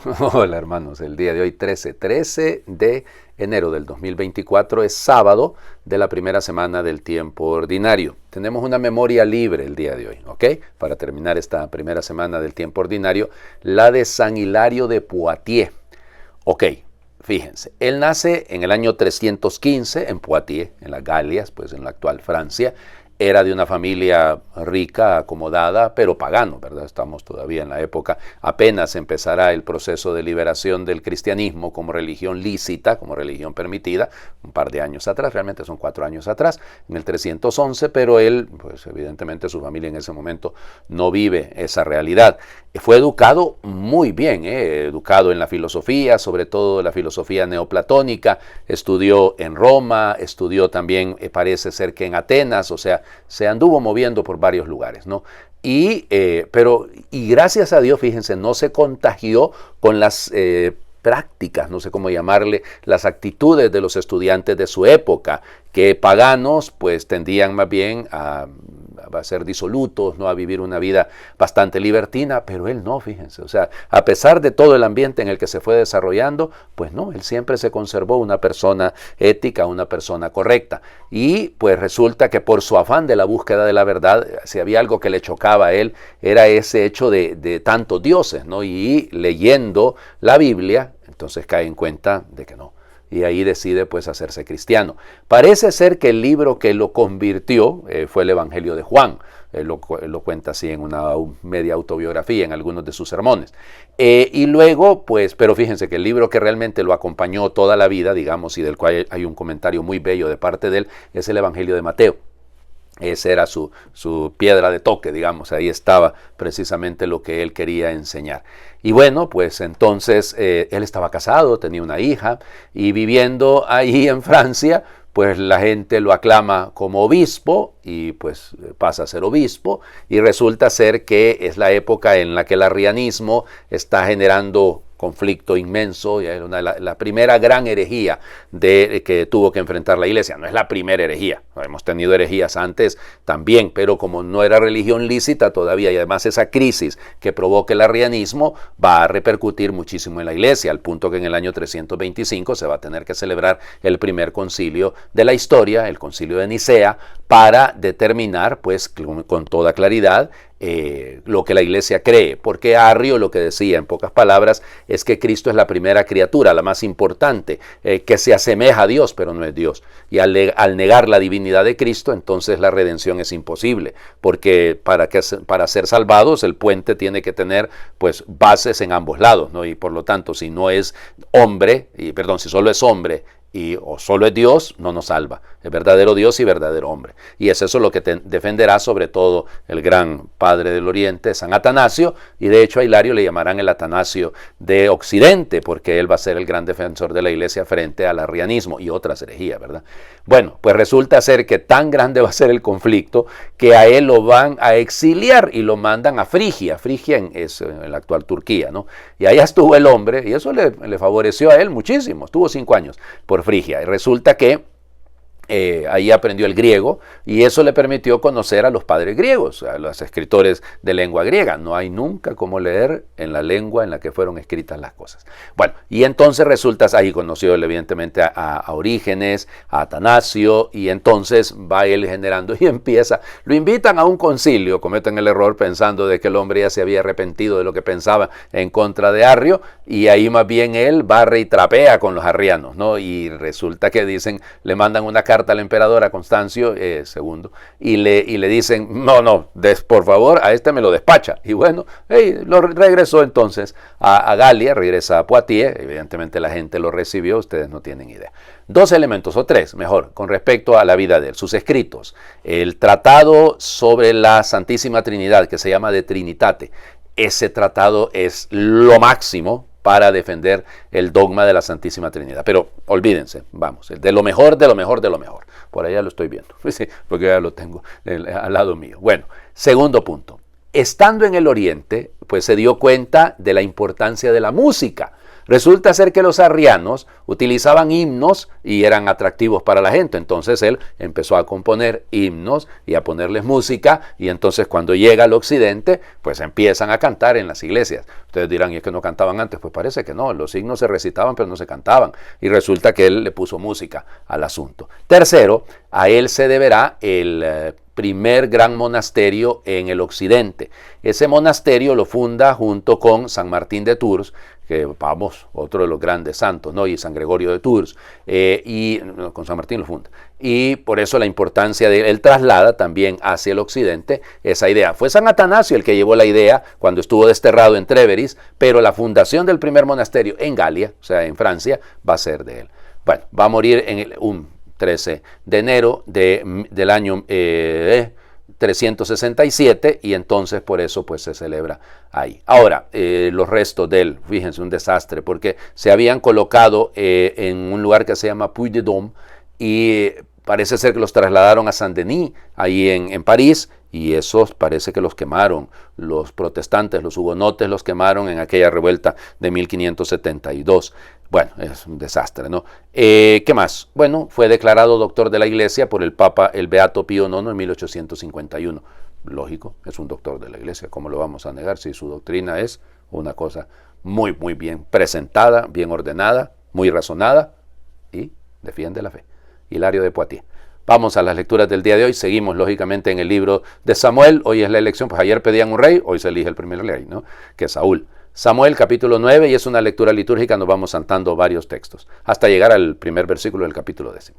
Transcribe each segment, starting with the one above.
Hola hermanos, el día de hoy 13 de enero del 2024 es sábado de la primera semana del tiempo ordinario. Tenemos una memoria libre el día de hoy, ¿ok? Para terminar esta primera semana del tiempo ordinario, la de San Hilario de Poitiers. Ok, fíjense, él nace en el año 315 en Poitiers, en las Galias, pues en la actual Francia. Era de una familia rica, acomodada, pero pagano, ¿verdad? Estamos todavía en la época, apenas empezará el proceso de liberación del cristianismo como religión lícita, como religión permitida, un par de años atrás, realmente son 4 años atrás, en el 311, pero él, pues evidentemente su familia en ese momento no vive esa realidad. Fue educado muy bien, educado en la filosofía, sobre todo la filosofía neoplatónica, estudió en Roma, estudió también, parece ser que en Atenas, o sea, se anduvo moviendo por varios lugares, ¿no? Y gracias a Dios, fíjense, no se contagió con las prácticas, no sé cómo llamarle, las actitudes de los estudiantes de su época, que paganos pues tendían más bien a ser disolutos, ¿no? A vivir una vida bastante libertina, pero él no, fíjense, o sea, a pesar de todo el ambiente en el que se fue desarrollando, pues no, él siempre se conservó una persona ética, una persona correcta, y pues resulta que por su afán de la búsqueda de la verdad, si había algo que le chocaba a él, era ese hecho de tantos dioses, ¿no? Y leyendo la Biblia, entonces cae en cuenta de que no. Y ahí decide pues hacerse cristiano. Parece ser que el libro que lo convirtió fue el Evangelio de Juan. Él lo cuenta así en una media autobiografía, en algunos de sus sermones. Y luego, pues, pero fíjense que el libro que realmente lo acompañó toda la vida, digamos, y del cual hay un comentario muy bello de parte de él, es el Evangelio de Mateo. Esa era su piedra de toque, digamos, ahí estaba precisamente lo que él quería enseñar. Y bueno, pues entonces él estaba casado, tenía una hija, y viviendo ahí en Francia, pues la gente lo aclama como obispo y pues pasa a ser obispo, y resulta ser que es la época en la que el arrianismo está generando conflicto inmenso, y era la primera gran herejía que tuvo que enfrentar la iglesia. No es la primera herejía, hemos tenido herejías antes también, pero como no era religión lícita todavía, y además esa crisis que provoca el arrianismo va a repercutir muchísimo en la iglesia, al punto que en el año 325 se va a tener que celebrar el primer concilio de la historia, el concilio de Nicea, para determinar pues con toda claridad lo que la iglesia cree, porque Arrio lo que decía en pocas palabras es que Cristo es la primera criatura, la más importante, que se asemeja a Dios pero no es Dios, y al negar la divinidad de Cristo entonces la redención es imposible, porque para ser salvados el puente tiene que tener pues bases en ambos lados, ¿no? Y por lo tanto si no es hombre, si solo es hombre o solo es Dios, no nos salva. Es verdadero Dios y verdadero hombre. Y es eso lo que defenderá sobre todo el gran padre del Oriente, San Atanasio, y de hecho a Hilario le llamarán el Atanasio de Occidente, porque él va a ser el gran defensor de la iglesia frente al arrianismo y otras herejías, ¿verdad? Bueno, pues resulta ser que tan grande va a ser el conflicto que a él lo van a exiliar y lo mandan a Frigia. Frigia es en la actual Turquía, ¿no? Y allá estuvo el hombre, y eso le favoreció a él muchísimo, estuvo 5 años por Frigia, y resulta que ahí aprendió el griego y eso le permitió conocer a los padres griegos, a los escritores de lengua griega. No hay nunca como leer en la lengua en la que fueron escritas las cosas. Bueno, y entonces resulta, ahí conoció él evidentemente a Orígenes, a Atanasio, y entonces va él generando y empieza, lo invitan a un concilio, cometen el error pensando de que el hombre ya se había arrepentido de lo que pensaba en contra de Arrio, y ahí más bien él barre y trapea con los arrianos, ¿no? Y resulta que le mandan una carta al emperador, a Constancio II, y le dicen, no, por favor, a este me lo despacha. Y bueno, lo regresó entonces a Galia, regresa a Poitiers, evidentemente la gente lo recibió, ustedes no tienen idea. 2 elementos, o 3, mejor, con respecto a la vida de él, sus escritos. El tratado sobre la Santísima Trinidad, que se llama De Trinitate, ese tratado es lo máximo para defender el dogma de la Santísima Trinidad. Pero olvídense, vamos, de lo mejor, de lo mejor, de lo mejor. Por allá lo estoy viendo, sí, porque ya lo tengo al lado mío. Bueno, segundo punto. Estando en el Oriente, pues se dio cuenta de la importancia de la música. Resulta ser que los arrianos utilizaban himnos y eran atractivos para la gente. Entonces él empezó a componer himnos y a ponerles música, y entonces cuando llega al occidente, pues empiezan a cantar en las iglesias. Ustedes dirán, ¿y es que no cantaban antes? Pues parece que no, los himnos se recitaban pero no se cantaban. Y resulta que él le puso música al asunto. Tercero, a él se deberá el primer gran monasterio en el occidente. Ese monasterio lo funda junto con San Martín de Tours, que vamos, otro de los grandes santos, ¿no? Y San Gregorio de Tours, con San Martín lo funda. Y por eso la importancia de él traslada también hacia el occidente esa idea. Fue San Atanasio el que llevó la idea cuando estuvo desterrado en Tréveris, pero la fundación del primer monasterio en Galia, o sea, en Francia, va a ser de él. Bueno, va a morir en un 13 de enero del año 367, y entonces por eso pues se celebra ahí. Ahora, los restos de él, fíjense, un desastre, porque se habían colocado en un lugar que se llama Puy-de-Dôme, y parece ser que los trasladaron a Saint-Denis, ahí en París, y esos parece que los quemaron, los protestantes, los hugonotes los quemaron en aquella revuelta de 1572. Bueno, es un desastre, ¿no? ¿Qué más? Bueno, fue declarado doctor de la Iglesia por el Papa, el Beato Pío IX, en 1851. Lógico, es un doctor de la Iglesia, ¿cómo lo vamos a negar si su doctrina es una cosa muy, muy bien presentada, bien ordenada, muy razonada y defiende la fe? Hilario de Poitiers. Vamos a las lecturas del día de hoy. Seguimos, lógicamente, en el libro de Samuel. Hoy es la elección, pues ayer pedían un rey, hoy se elige el primer rey, ¿no? Que es Saúl. Samuel capítulo 9, y es una lectura litúrgica, nos vamos saltando varios textos, hasta llegar al primer versículo del capítulo 10.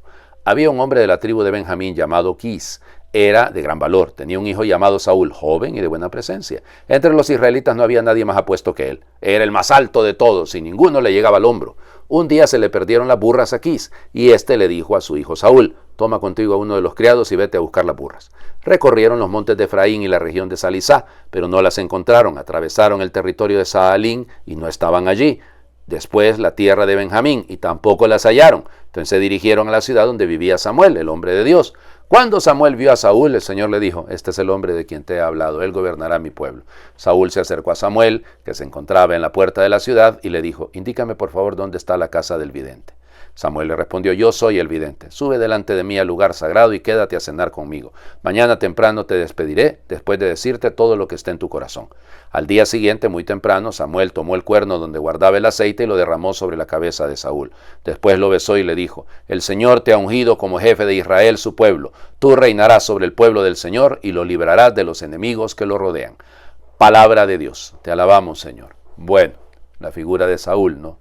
Había un hombre de la tribu de Benjamín llamado Quis. Era de gran valor, tenía un hijo llamado Saúl, joven y de buena presencia. Entre los israelitas no había nadie más apuesto que él. Era el más alto de todos, y ninguno le llegaba al hombro. Un día se le perdieron las burras a Quis, y éste le dijo a su hijo Saúl: toma contigo a uno de los criados y vete a buscar las burras. Recorrieron los montes de Efraín y la región de Salisá, pero no las encontraron. Atravesaron el territorio de Saalín y no estaban allí. Después la tierra de Benjamín, y tampoco las hallaron. Entonces se dirigieron a la ciudad donde vivía Samuel, el hombre de Dios. Cuando Samuel vio a Saúl, el Señor le dijo: este es el hombre de quien te he hablado, él gobernará mi pueblo. Saúl se acercó a Samuel, que se encontraba en la puerta de la ciudad, y le dijo: indícame por favor dónde está la casa del vidente. Samuel le respondió: yo soy el vidente. Sube delante de mí al lugar sagrado y quédate a cenar conmigo. Mañana temprano te despediré, después de decirte todo lo que esté en tu corazón. Al día siguiente, muy temprano, Samuel tomó el cuerno donde guardaba el aceite y lo derramó sobre la cabeza de Saúl. Después lo besó y le dijo: el Señor te ha ungido como jefe de Israel, su pueblo. Tú reinarás sobre el pueblo del Señor y lo librarás de los enemigos que lo rodean. Palabra de Dios. Te alabamos, Señor. Bueno, la figura de Saúl, ¿no?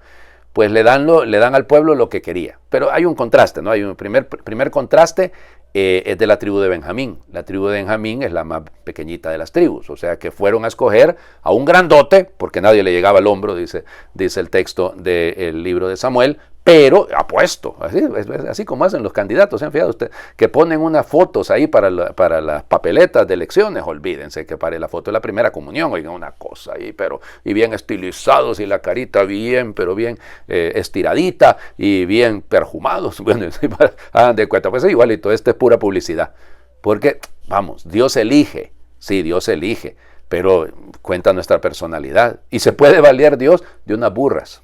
Pues le dan al pueblo lo que quería. Pero hay un contraste, ¿no? Hay un primer contraste, es de la tribu de Benjamín. La tribu de Benjamín es la más pequeñita de las tribus, o sea que fueron a escoger a un grandote, porque nadie le llegaba al hombro, dice el texto del libro de Samuel, pero apuesto, así como hacen los candidatos, ¿se han fijado ustedes? Que ponen unas fotos ahí para las papeletas de elecciones. Olvídense que para la foto de la primera comunión, oigan, una cosa ahí, y bien estilizados, y la carita bien, pero bien estiradita, y bien perfumados. Bueno, hagan de cuenta, pues igualito, esta es pura publicidad, porque, vamos, Dios elige, sí, Dios elige, pero cuenta nuestra personalidad. Y se puede valer Dios de unas burras.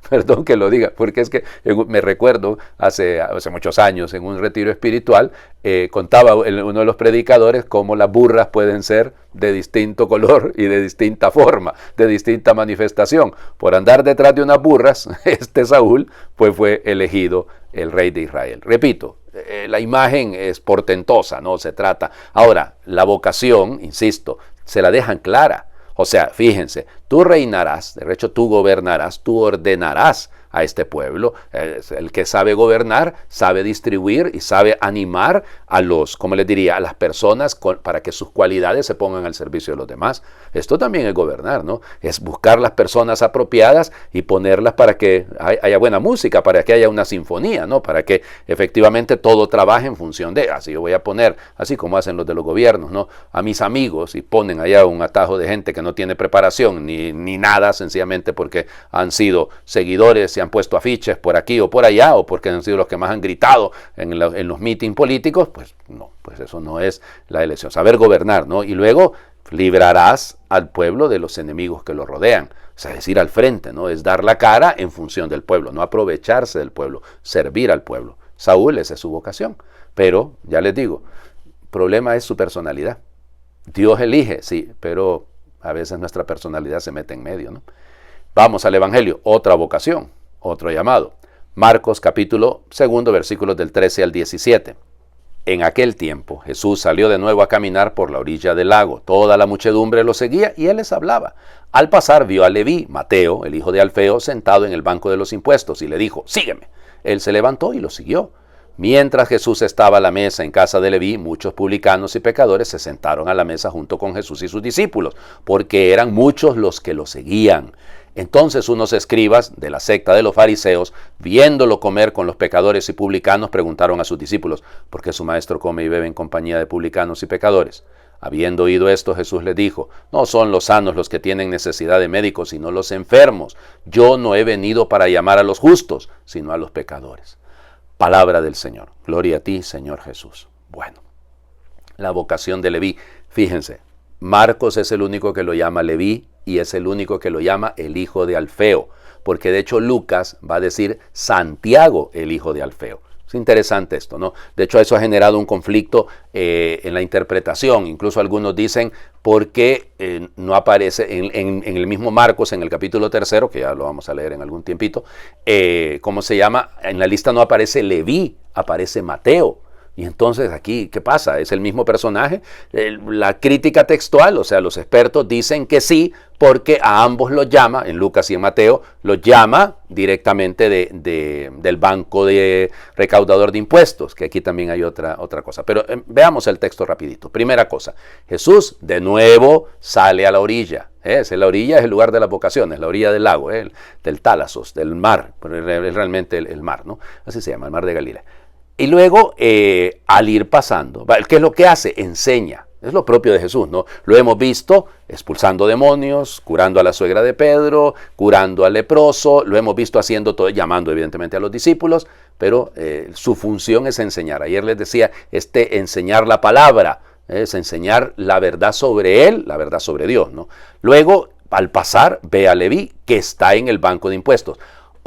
Perdón que lo diga, porque es que me recuerdo hace muchos años en un retiro espiritual, contaba uno de los predicadores cómo las burras pueden ser de distinto color y de distinta forma, de distinta manifestación. Por andar detrás de unas burras, Saúl pues fue elegido el rey de Israel. Repito, la imagen es portentosa, ¿no? Se trata. Ahora, la vocación, insisto, se la dejan clara. O sea, fíjense, tú reinarás, de hecho tú gobernarás, tú ordenarás a este pueblo. El que sabe gobernar, sabe distribuir y sabe animar a a las personas para que sus cualidades se pongan al servicio de los demás. Esto también es gobernar, ¿no? Es buscar las personas apropiadas y ponerlas para que haya buena música, para que haya una sinfonía, ¿no? Para que efectivamente todo trabaje en función de, así yo voy a poner, así como hacen los de los gobiernos, ¿no? A mis amigos, y ponen allá un atajo de gente que no tiene preparación ni nada, sencillamente porque han sido seguidores, se han puesto afiches por aquí o por allá, o porque han sido los que más han gritado en los mítines políticos. Pues no, pues eso no es la elección. Saber gobernar, ¿no? Y luego, librarás al pueblo de los enemigos que lo rodean. O sea, es ir al frente, ¿no? Es dar la cara en función del pueblo, no aprovecharse del pueblo, servir al pueblo. Saúl, esa es su vocación. Pero, ya les digo, el problema es su personalidad. Dios elige, sí, pero a veces nuestra personalidad se mete en medio, ¿no? Vamos al Evangelio, otra vocación, otro llamado. Marcos capítulo 2, versículos del 13 al 17. En aquel tiempo Jesús salió de nuevo a caminar por la orilla del lago. Toda la muchedumbre lo seguía y él les hablaba. Al pasar vio a Leví, Mateo, el hijo de Alfeo, sentado en el banco de los impuestos y le dijo, sígueme. Él se levantó y lo siguió. Mientras Jesús estaba a la mesa en casa de Leví, muchos publicanos y pecadores se sentaron a la mesa junto con Jesús y sus discípulos, porque eran muchos los que lo seguían. Entonces unos escribas de la secta de los fariseos, viéndolo comer con los pecadores y publicanos, preguntaron a sus discípulos, ¿por qué su maestro come y bebe en compañía de publicanos y pecadores? Habiendo oído esto, Jesús les dijo, no son los sanos los que tienen necesidad de médicos, sino los enfermos. Yo no he venido para llamar a los justos, sino a los pecadores. Palabra del Señor. Gloria a ti, Señor Jesús. Bueno, la vocación de Leví. Fíjense, Marcos es el único que lo llama Leví y es el único que lo llama el hijo de Alfeo, porque de hecho Lucas va a decir Santiago, el hijo de Alfeo. Es interesante esto, ¿no? De hecho, eso ha generado un conflicto en la interpretación. Incluso algunos dicen por qué no aparece en el mismo Marcos, en el capítulo 3, que ya lo vamos a leer en algún tiempito, ¿cómo se llama? En la lista no aparece Leví, aparece Mateo. Y entonces aquí, ¿qué pasa? ¿Es el mismo personaje? La crítica textual, o sea, los expertos dicen que sí, porque a ambos los llama, en Lucas y en Mateo, los llama directamente del banco de recaudador de impuestos, que aquí también hay otra cosa. Pero veamos el texto rapidito. Primera cosa, Jesús de nuevo sale a la orilla. La orilla es el lugar de las vocaciones, la orilla del lago, del Tálasos, del mar, es realmente el mar, ¿no? Así se llama, el mar de Galilea. Y luego, al ir pasando, ¿qué es lo que hace? Enseña. Es lo propio de Jesús, ¿no? Lo hemos visto expulsando demonios, curando a la suegra de Pedro, curando al leproso, lo hemos visto haciendo todo, llamando evidentemente a los discípulos, pero su función es enseñar. Ayer les decía, enseñar la palabra, es enseñar la verdad sobre él, la verdad sobre Dios, ¿no? Luego, al pasar, ve a Leví, que está en el banco de impuestos.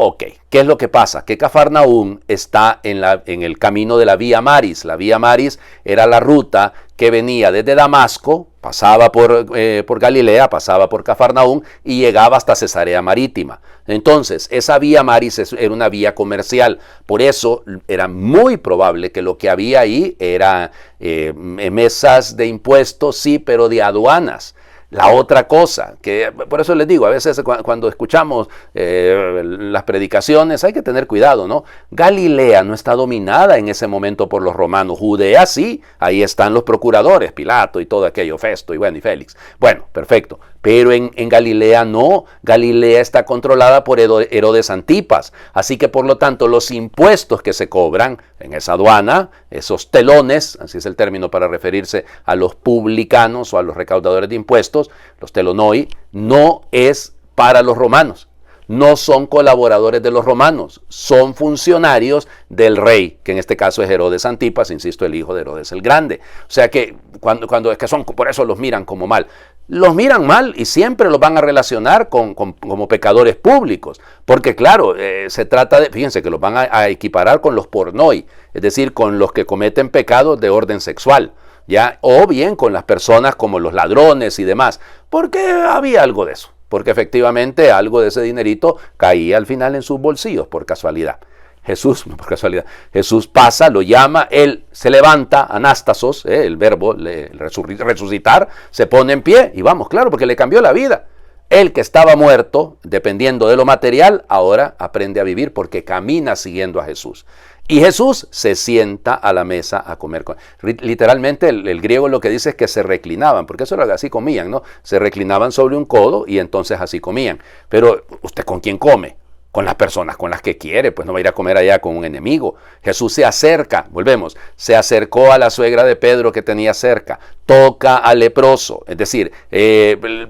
Ok, ¿qué es lo que pasa? Que Cafarnaúm está en el camino de la Vía Maris. La Vía Maris era la ruta que venía desde Damasco, pasaba por Galilea, pasaba por Cafarnaúm y llegaba hasta Cesarea Marítima. Entonces, esa Vía Maris era una vía comercial. Por eso era muy probable que lo que había ahí era mesas de impuestos, sí, pero de aduanas. La otra cosa, que por eso les digo, a veces cuando escuchamos las predicaciones hay que tener cuidado, ¿no? Galilea no está dominada en ese momento por los romanos. Judea sí, ahí están los procuradores, Pilato y todo aquello, Festo y Félix. Bueno, perfecto. Pero en Galilea no, Galilea está controlada por Herodes Antipas. Así que por lo tanto los impuestos que se cobran en esa aduana, esos telones, así es el término para referirse a los publicanos o a los recaudadores de impuestos, los telonoi, no es para los romanos. No son colaboradores de los romanos, son funcionarios del rey, que en este caso es Herodes Antipas, insisto, el hijo de Herodes el Grande. O sea que cuando es que son, por eso los miran como mal. Los miran mal y siempre los van a relacionar como pecadores públicos, porque claro, se trata de, fíjense que los van a equiparar con los pornoi, es decir, con los que cometen pecados de orden sexual, ¿ya? O bien con las personas como los ladrones y demás, porque había algo de eso. Porque efectivamente algo de ese dinerito caía al final en sus bolsillos por casualidad. Jesús pasa, lo llama, él se levanta, anástasos, el verbo resucitar, se pone en pie y vamos, claro, porque le cambió la vida. El que estaba muerto, dependiendo de lo material, ahora aprende a vivir porque camina siguiendo a Jesús. Y Jesús se sienta a la mesa a comer. Literalmente el griego lo que dice es que se reclinaban, porque eso era así comían, ¿no? Se reclinaban sobre un codo y entonces así comían. Pero ¿usted con quién come? Con las personas con las que quiere, pues no va a ir a comer allá con un enemigo. Jesús se acerca, volvemos, se acercó a la suegra de Pedro que tenía cerca, toca al leproso, es decir,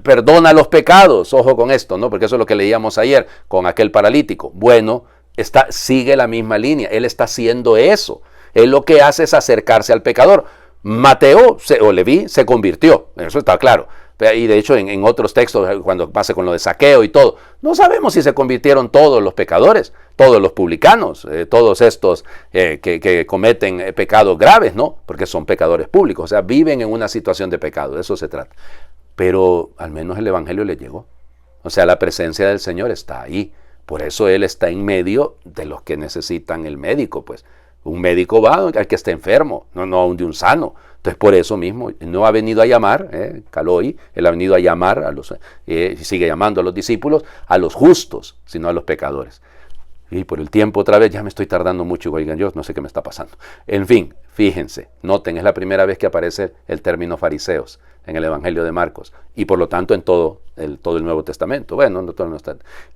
perdona los pecados, ojo con esto, ¿no? Porque eso es lo que leíamos ayer con aquel paralítico. Bueno, sigue la misma línea, él está haciendo eso. Él lo que hace es acercarse al pecador. Mateo o Leví se convirtió, eso está claro. Y de hecho en otros textos, cuando pasa con lo de Zaqueo y todo, no sabemos si se convirtieron todos los pecadores, todos los publicanos, todos estos que cometen pecados graves, ¿no? Porque son pecadores públicos, o sea, viven en una situación de pecado, de eso se trata. Pero al menos el Evangelio les llegó. O sea, la presencia del Señor está ahí. Por eso Él está en medio de los que necesitan el médico, pues. Un médico va al que esté enfermo, no de un sano. Entonces, por eso mismo, no ha venido a llamar, Caloi, Él ha venido a llamar a los, sigue llamando a los discípulos, a los justos, sino a los pecadores. Y por el tiempo otra vez, ya me estoy tardando mucho, oigan, yo no sé qué me está pasando. En fin, fíjense, noten, es la primera vez que aparece el término fariseos en el Evangelio de Marcos, y por lo tanto en todo el Nuevo Testamento, bueno, no todo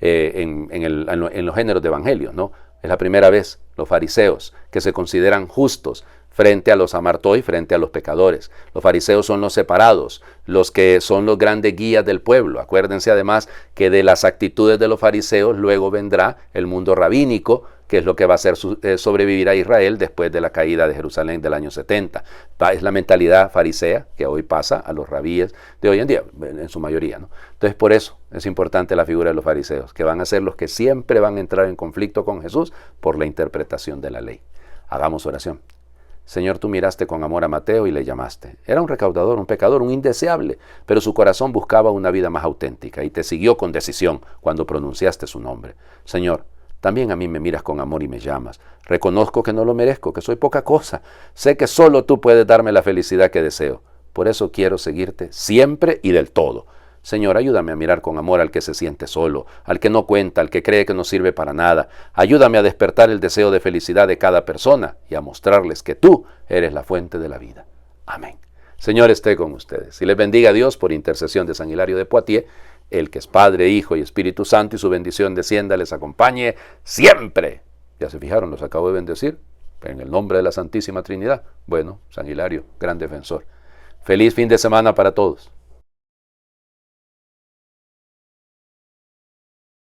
en los géneros de Evangelios, ¿no? Es la primera vez los fariseos que se consideran justos frente a los amartoi, frente a los pecadores. Los fariseos son los separados, los que son los grandes guías del pueblo. Acuérdense además que de las actitudes de los fariseos luego vendrá el mundo rabínico, que es lo que va a hacer sobrevivir a Israel después de la caída de Jerusalén del año 70. Es la mentalidad farisea que hoy pasa a los rabíes de hoy en día, en su mayoría, ¿no? Entonces por eso es importante la figura de los fariseos, que van a ser los que siempre van a entrar en conflicto con Jesús por la interpretación de la ley. Hagamos oración. Señor, tú miraste con amor a Mateo y le llamaste. Era un recaudador, un pecador, un indeseable, pero su corazón buscaba una vida más auténtica y te siguió con decisión cuando pronunciaste su nombre. Señor, también a mí me miras con amor y me llamas. Reconozco que no lo merezco, que soy poca cosa. Sé que solo tú puedes darme la felicidad que deseo. Por eso quiero seguirte siempre y del todo. Señor, ayúdame a mirar con amor al que se siente solo, al que no cuenta, al que cree que no sirve para nada. Ayúdame a despertar el deseo de felicidad de cada persona y a mostrarles que tú eres la fuente de la vida. Amén. Señor, esté con ustedes. Y les bendiga a Dios por intercesión de San Hilario de Poitiers, el que es Padre, Hijo y Espíritu Santo, y su bendición descienda, les acompañe siempre. Ya se fijaron, los acabo de bendecir en el nombre de la Santísima Trinidad. Bueno, San Hilario, gran defensor. Feliz fin de semana para todos.